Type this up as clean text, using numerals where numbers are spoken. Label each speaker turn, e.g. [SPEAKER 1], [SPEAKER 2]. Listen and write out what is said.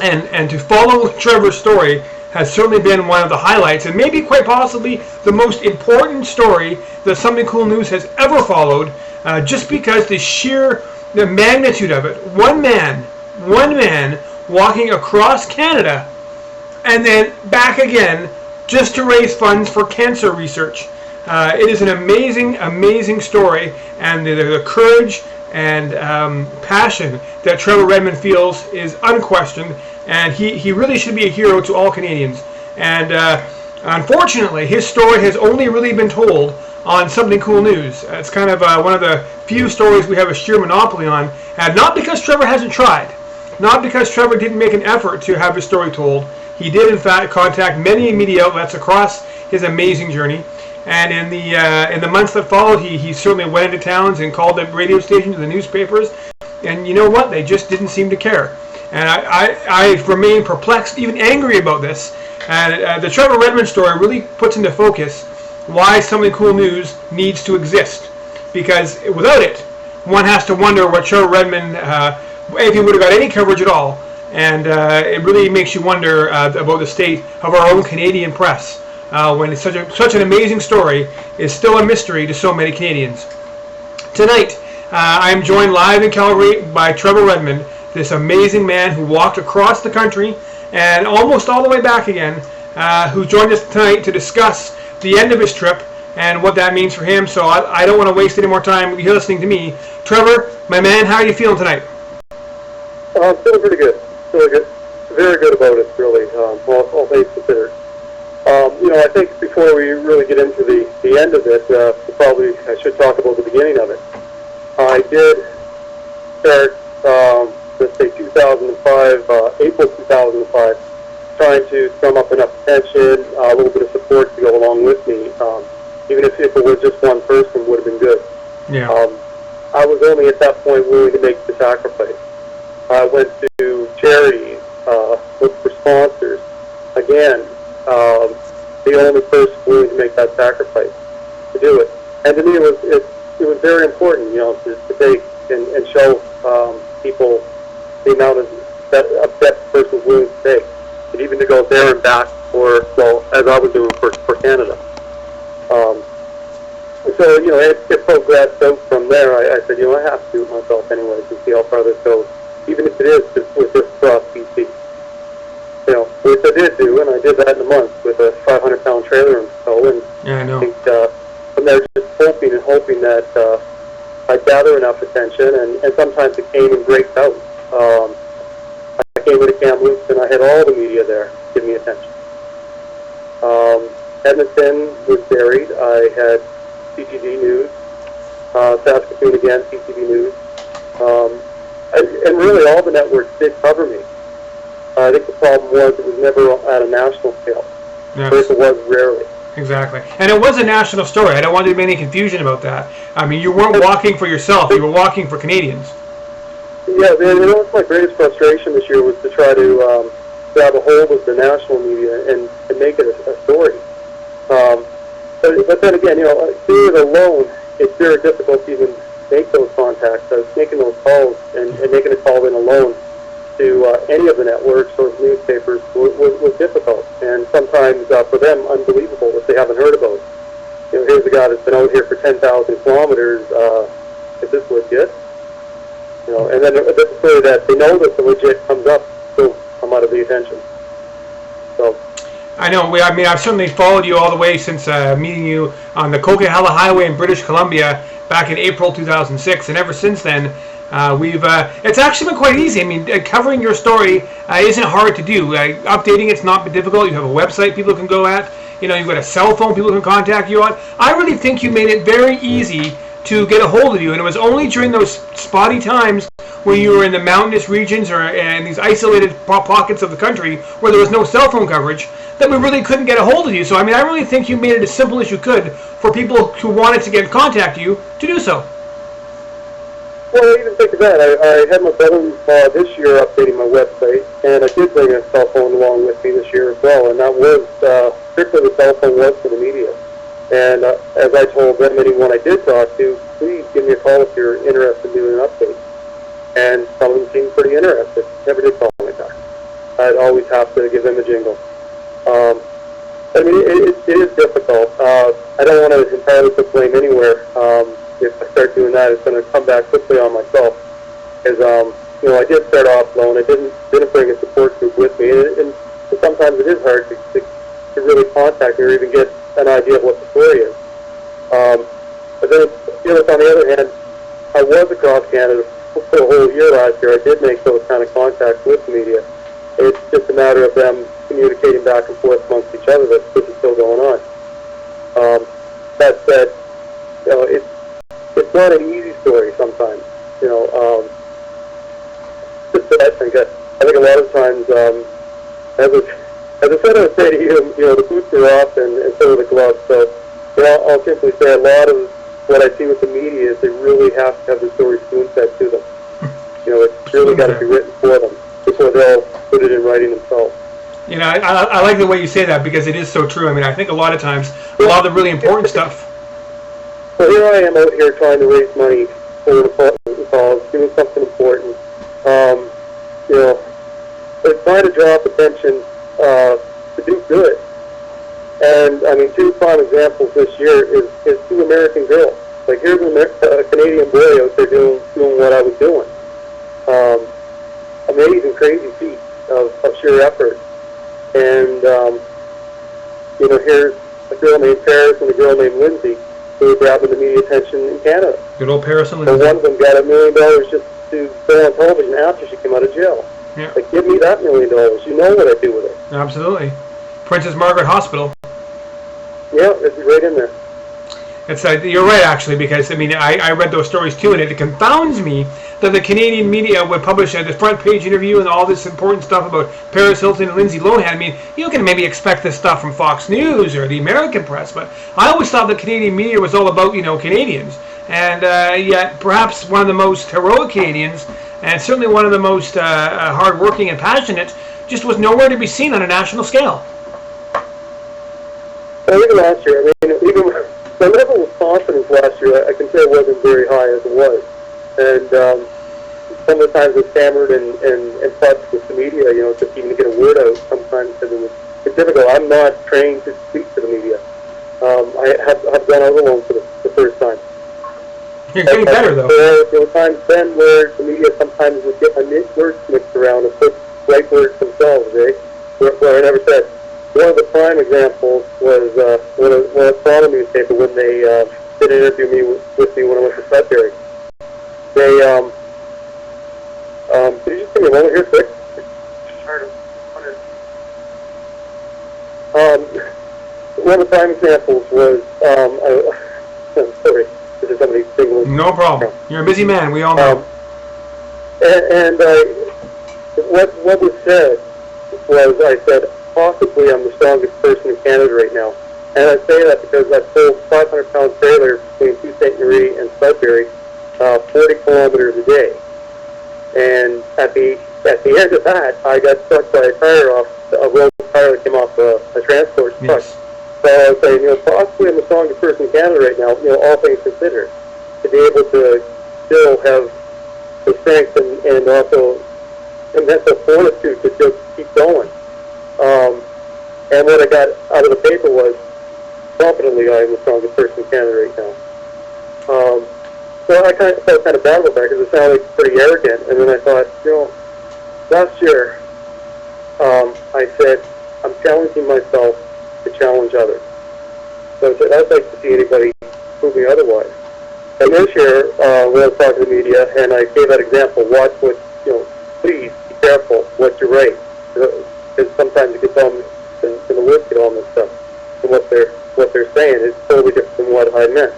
[SPEAKER 1] And to follow Trevor's story has certainly been one of the highlights, and maybe quite possibly the most important story that Something Cool News has ever followed, just because the magnitude of it. One man walking across Canada and then back again just to raise funds for cancer research. It is an amazing story, and the courage and passion that Trevor Redmond feels is unquestioned, and he really should be a hero to all Canadians. And unfortunately, his story has only really been told on Something Cool News. It's kind of one of the few stories we have a sheer monopoly on, and not because Trevor hasn't tried, not because Trevor didn't make an effort to have his story told. He did, in fact, contact many media outlets across his amazing journey. And in the months that followed, he certainly went into towns and called the radio stations and the newspapers. And you know what? They just didn't seem to care. And I remain perplexed, even angry about this. And the Trevor Redmond story really puts into focus why Something Cool News needs to exist. Because without it, one has to wonder what Trevor Redmond, if he would have got any coverage at all. And it really makes you wonder about the state of our own Canadian press. When such an amazing story is still a mystery to so many Canadians. Tonight, I am joined live in Calgary by Trevor Redmond, this amazing man who walked across the country and almost all the way back again, who joined us tonight to discuss the end of his trip and what that means for him. So I don't want to waste any more time. You're listening to me. Trevor, my man, how are you feeling tonight?
[SPEAKER 2] I'm feeling pretty good. Feeling good. Very good about it, really, all things considered. I think before we really get into the end of it, I should talk about the beginning of it. I did start, let's say 2005, April 2005, trying to sum up enough attention, a little bit of support to go along with me. Even if it was just one person, would have been good.
[SPEAKER 1] Yeah.
[SPEAKER 2] I was only at that point willing to make the sacrifice. I went to charities, looked for sponsors. Again, the only person willing to make that sacrifice to do it. And to me, it was very important, to take and show people the amount of that a person's willing to take, and even to go there and back as I was doing for Canada. So it progressed out from there. I said, I have to do it myself anyways and see how far this goes, even if it is just with this cross BC. Which I did do, and I did that in a month with a 500-pound trailer and so. And
[SPEAKER 1] yeah, I know.
[SPEAKER 2] I think from there, just hoping that I'd gather enough attention, and sometimes it came in breaks out. I came into Kamloops, and I had all the media there give me attention. Edmonton was buried. I had CTV News, Saskatoon again, CTV News, and really all the networks did cover me. I think the problem was it was never at a national scale.
[SPEAKER 1] Yes.
[SPEAKER 2] But it was rarely.
[SPEAKER 1] Exactly. And it was a national story. I don't want there to be any confusion about that. I mean, you weren't walking for yourself. You were walking for Canadians. Yeah,
[SPEAKER 2] that's my greatest frustration this year was to try to grab a hold of the national media and make it a story. But then again, doing it alone, it's very difficult to even make those contacts. I was making those calls and making a call in alone to any of the networks or newspapers was difficult, and sometimes for them unbelievable if they haven't heard about it. Here's a guy that's been out here for 10,000 kilometers. Is this legit? And then the story that they know that the legit comes up still come out of the attention. So.
[SPEAKER 1] I know. I've certainly followed you all the way since meeting you on the Coquihalla Highway in British Columbia back in April 2006, and ever since then. It's actually been quite easy. I mean, covering your story isn't hard to do. Updating it's not difficult. You have a website people can go at. You've got a cell phone people can contact you on. I really think you made it very easy to get a hold of you, and it was only during those spotty times when you were in the mountainous regions or in these isolated pockets of the country where there was no cell phone coverage that we really couldn't get a hold of you. So, I really think you made it as simple as you could for people who wanted to get in contact with you to do so.
[SPEAKER 2] Well, even think of that. I had my brother-in-law this year updating my website, and I did bring a cell phone along with me this year as well, and that was strictly the cell phone was for the media. And as I told them, anyone I did talk to, please give me a call if you're interested in doing an update. And some of them seemed pretty interested. Never did call me back. I'd always have to give them a jingle. I mean, it is difficult. I don't want to entirely put blame anywhere. If I start doing that, it's going to come back quickly on myself. Because you know, I did start off alone. I didn't bring a support group with me, and sometimes it is hard to really contact me or even get an idea of what the story is. But then, you know, on the other hand, I was across Canada for a whole year last year. I did make those kind of contacts with the media. It's just a matter of them communicating back and forth amongst each other that this is still going on. That said, you know, it's not an easy story sometimes. You know, I think a lot of times, as I said, I would say to you, you know, the boots are off and so are the gloves. So, you know, I'll simply say a lot of what I see with the media is they really have to have the story spoon-fed to them. You know, it's really got to be written for them before they'll put it in writing themselves.
[SPEAKER 1] You know, I like the way you say that because it is so true. I mean, I think a lot of times, a lot of the really important stuff.
[SPEAKER 2] So here I am out here trying to raise money for the cause, doing something important. You know, they're trying to draw up attention to do good. And, I mean, two prime examples this year is two American girls. Like, here's a Canadian boy out there doing what I was doing. Amazing, crazy feat of sheer effort. And, you know, here's a girl named Paris and a girl named Lindsay who are grabbing the media attention in Canada.
[SPEAKER 1] Good old Paris and
[SPEAKER 2] And
[SPEAKER 1] Lindsay.
[SPEAKER 2] one of them got $1 million just to go on television after she came out of jail.
[SPEAKER 1] Yeah.
[SPEAKER 2] Like, give me that $1 million. You know what I do with it.
[SPEAKER 1] Absolutely. Princess Margaret Hospital.
[SPEAKER 2] Yeah, it's right in there.
[SPEAKER 1] It's you're right, actually, because, I mean, I read those stories, too, and it confounds me that the Canadian media would publish the front-page interview and all this important stuff about Paris Hilton and Lindsay Lohan. I mean, you can maybe expect this stuff from Fox News or the American press, but I always thought the Canadian media was all about, you know, Canadians. And yet, perhaps one of the most heroic Canadians, and certainly one of the most hard-working and passionate, just was nowhere to be seen on a national scale.
[SPEAKER 2] Well, even last year, I mean, even my level of confidence last year, I can say it wasn't very high as it was. And some of the times I stammered and fussed with the media, you know, just even to get a word out sometimes because it's difficult. I'm not trained to speak to the media. I have gone out alone for the first time.
[SPEAKER 1] You're getting better, though.
[SPEAKER 2] There were times then where the media sometimes would get my words mixed around and put right words themselves, eh? Where I never said. One of the prime examples was one of the Toronto newspaper when they did an interview with me when I went to Sudbury. They, could you just give me a moment here quick? One of the prime examples was, I'm sorry, this is somebody singling.
[SPEAKER 1] No problem. You're a busy man, we all know.
[SPEAKER 2] And what was said was, I said, possibly I'm the strongest person in Canada right now. And I say that because I pulled 500-pound trailer between Sault Ste. Marie and Sudbury 40 kilometers a day. And at the end of that, I got struck by a road tire that came off a transport truck.
[SPEAKER 1] Yes.
[SPEAKER 2] So I was saying, you know, possibly I'm the strongest person in Canada right now, you know, all things considered, to be able to still have the strength and also the mental fortitude to just keep going. And what I got out of the paper was, confidently, I am the strongest person in Canada right now. So I felt kind of bad about that because it sounded pretty arrogant. And then I thought, you know, last year, I said, I'm challenging myself to challenge others. So I said, I'd like to see anybody prove me otherwise. And this year, when I was talking to the media, and I gave that example, watch what, you know, please be careful what you write. Because sometimes it gets all mixed, and the words get all mixed up. And what they're saying is totally different from what I meant.